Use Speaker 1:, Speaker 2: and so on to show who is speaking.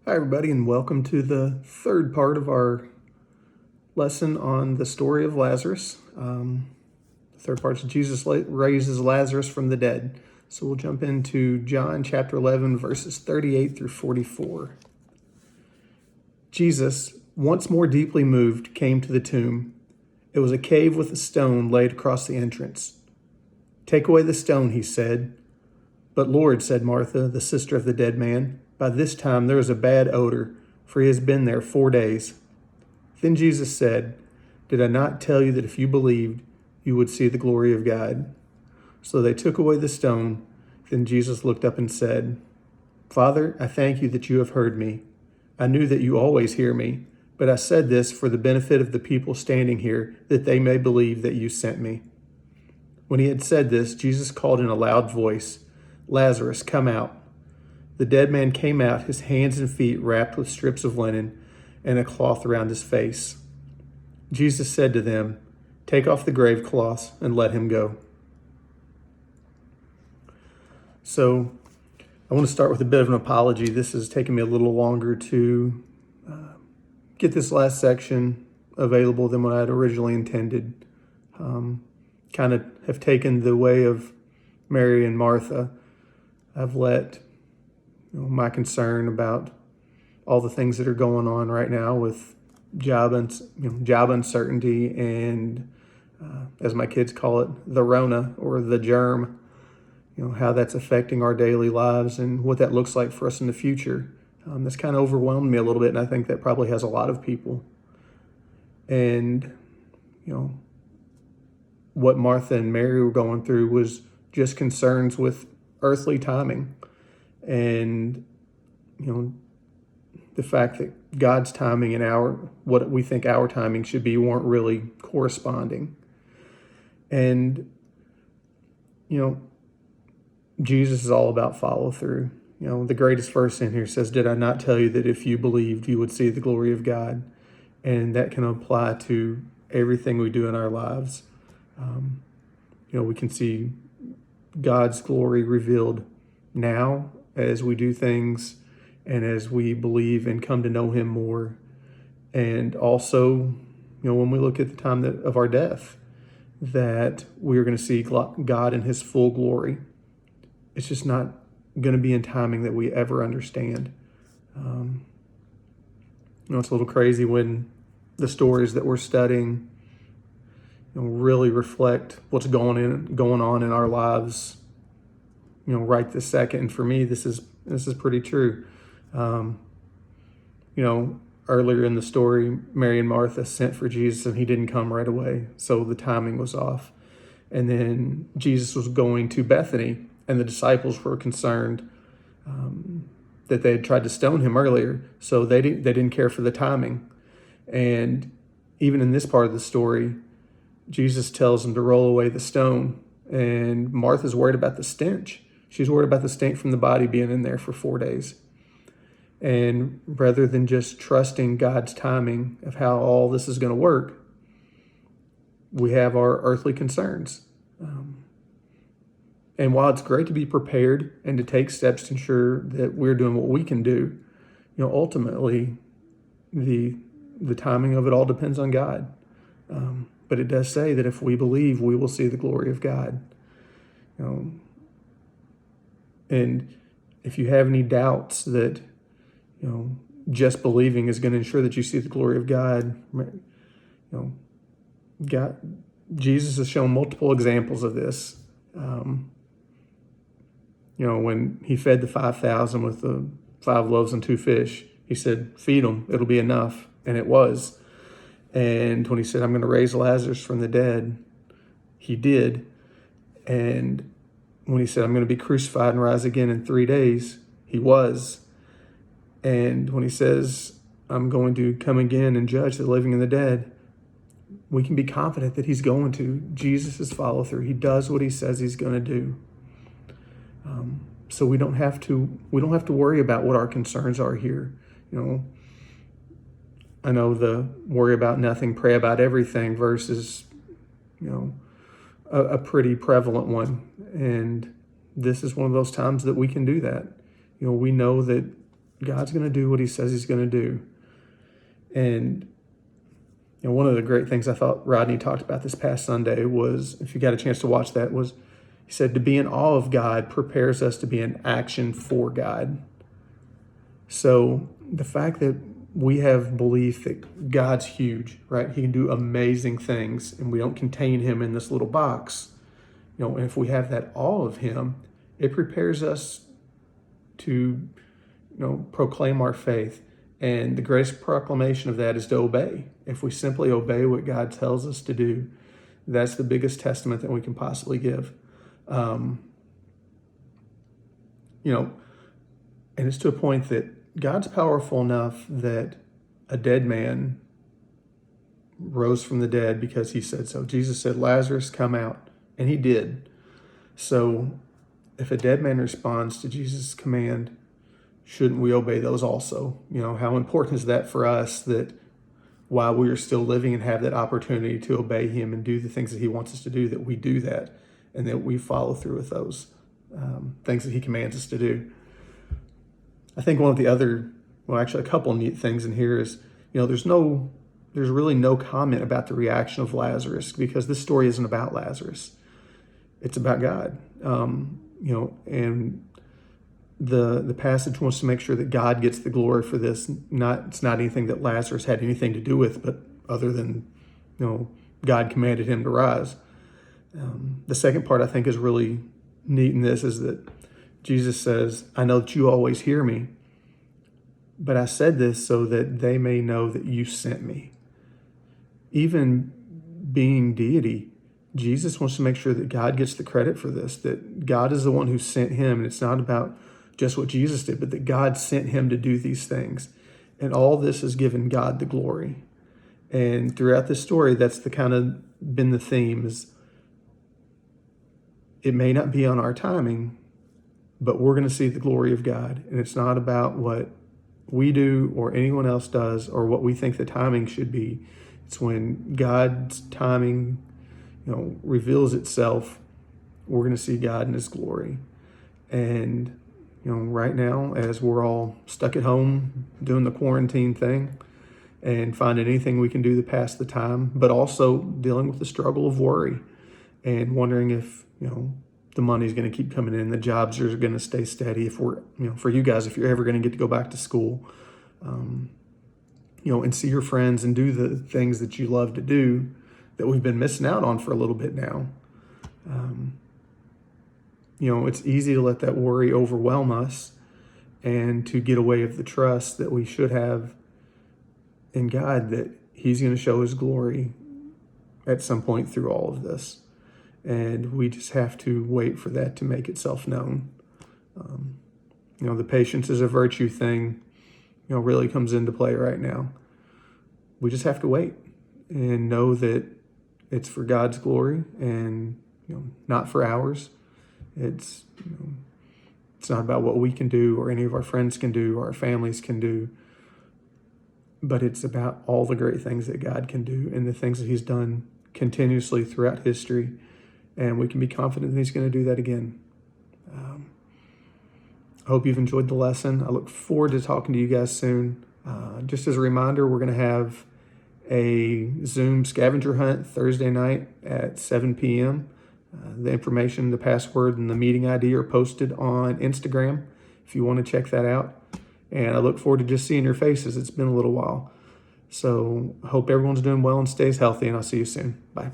Speaker 1: Hi, everybody, and welcome to the third part of our lesson on the story of Lazarus. The third part is Jesus raises Lazarus from the dead. So we'll jump into John chapter 11, verses 38 through 44. Jesus, once more deeply moved, came to the tomb. It was a cave with a stone laid across the entrance. "Take away the stone," he said. "But Lord," said Martha, the sister of the dead man, "by this time there is a bad odor, for he has been there 4 days." Then Jesus said, "Did I not tell you that if you believed, you would see the glory of God?" So they took away the stone. Then Jesus looked up and said, "Father, I thank you that you have heard me. I knew that you always hear me, but I said this for the benefit of the people standing here, that they may believe that you sent me." When he had said this, Jesus called in a loud voice, "Lazarus, come out." The dead man came out, his hands and feet wrapped with strips of linen and a cloth around his face. Jesus said to them, "Take off the grave cloths and let him go." So I want to start with a bit of an apology. This has taken me a little longer to get this last section available than what I had originally intended. Kind of have taken the way of Mary and Martha. I've let my concern about all the things that are going on right now with job uncertainty and, as my kids call it, the Rona or the germ, how that's affecting our daily lives and what that looks like for us in the future. That's kind of overwhelmed me a little bit, and I think that probably has a lot of people. And, what Martha and Mary were going through was just concerns with earthly timing. And, the fact that God's timing and what we think our timing should be weren't really corresponding. And, Jesus is all about follow through. The greatest verse in here says, "Did I not tell you that if you believed, you would see the glory of God?" And that can apply to everything we do in our lives. We can see God's glory revealed now as we do things and as we believe and come to know him more. And also, when we look at the time of our death, that we're going to see God in his full glory. It's just not going to be in timing that we ever understand. It's a little crazy when the stories that we're studying really reflect what's going on in our lives, right this second. And for me, this is pretty true. Earlier in the story, Mary and Martha sent for Jesus and he didn't come right away. So the timing was off. And then Jesus was going to Bethany and the disciples were concerned that they had tried to stone him earlier. So they didn't care for the timing. And even in this part of the story, Jesus tells them to roll away the stone. And Martha's worried about the stench. She's worried about the stink from the body being in there for 4 days. And rather than just trusting God's timing of how all this is going to work, we have our earthly concerns. And while it's great to be prepared and to take steps to ensure that we're doing what we can do, ultimately the timing of it all depends on God. But it does say that if we believe, we will see the glory of God. And if you have any doubts that, just believing is going to ensure that you see the glory of God, Jesus has shown multiple examples of this. When he fed the 5,000 with the 5 loaves and 2 fish, he said, "Feed them, it'll be enough." And it was. And when he said, "I'm going to raise Lazarus from the dead," he did. And when he said, "I'm going to be crucified and rise again in 3 days," he was. And when he says, "I'm going to come again and judge the living and the dead," we can be confident that he's going to. Jesus is follow through. He does what he says he's going to do. So we don't have to worry about what our concerns are here. I know the worry about nothing, pray about everything versus, a pretty prevalent one. And this is one of those times that we can do that. We know that God's going to do what he says he's going to do. And one of the great things I thought Rodney talked about this past Sunday was, if you got a chance to watch that, was he said to be in awe of God prepares us to be in action for God. So the fact that we have belief that God's huge, right? He can do amazing things, and we don't contain him in this little box. And if we have that awe of him, it prepares us to, proclaim our faith. And the greatest proclamation of that is to obey. If we simply obey what God tells us to do, that's the biggest testament that we can possibly give. And it's to a point that God's powerful enough that a dead man rose from the dead because he said so. Jesus said, Lazarus, come out. And he did. So if a dead man responds to Jesus' command, shouldn't we obey those also? How important is that for us, that while we are still living and have that opportunity to obey him and do the things that he wants us to do, that we do that and that we follow through with those things that he commands us to do. I think one of the other, actually a couple neat things in here is, there's really no comment about the reaction of Lazarus, because this story isn't about Lazarus. It's about God. And the passage wants to make sure that God gets the glory for this. It's not anything that Lazarus had anything to do with, but other than, God commanded him to rise. The second part I think is really neat in this is that Jesus says, I know that you always hear me, but I said this so that they may know that you sent me. Even being deity, Jesus wants to make sure that God gets the credit for this, that God is the one who sent him. And it's not about just what Jesus did, but that God sent him to do these things. And all this has given God the glory. And throughout this story, that's been the theme, is it may not be on our timing, but we're going to see the glory of God. And it's not about what we do or anyone else does or what we think the timing should be. It's when God's timing, reveals itself, we're going to see God in his glory. And, right now, as we're all stuck at home doing the quarantine thing and finding anything we can do to pass the time, but also dealing with the struggle of worry and wondering if, the money's going to keep coming in, the jobs are going to stay steady, if we're, for you guys, if you're ever going to get to go back to school, and see your friends and do the things that you love to do that we've been missing out on for a little bit now. It's easy to let that worry overwhelm us and to get away of the trust that we should have in God, that he's going to show his glory at some point through all of this. And we just have to wait for that to make itself known. The patience is a virtue thing, really comes into play right now. We just have to wait and know that it's for God's glory and, not for ours. It's not about what we can do or any of our friends can do or our families can do, but it's about all the great things that God can do and the things that he's done continuously throughout history. And we can be confident that he's going to do that again. I hope you've enjoyed the lesson. I look forward to talking to you guys soon. Just as a reminder, we're going to have a Zoom scavenger hunt Thursday night at 7 p.m. The information, the password, and the meeting ID are posted on Instagram if you want to check that out. And I look forward to just seeing your faces. It's been a little while. So I hope everyone's doing well and stays healthy, and I'll see you soon. Bye.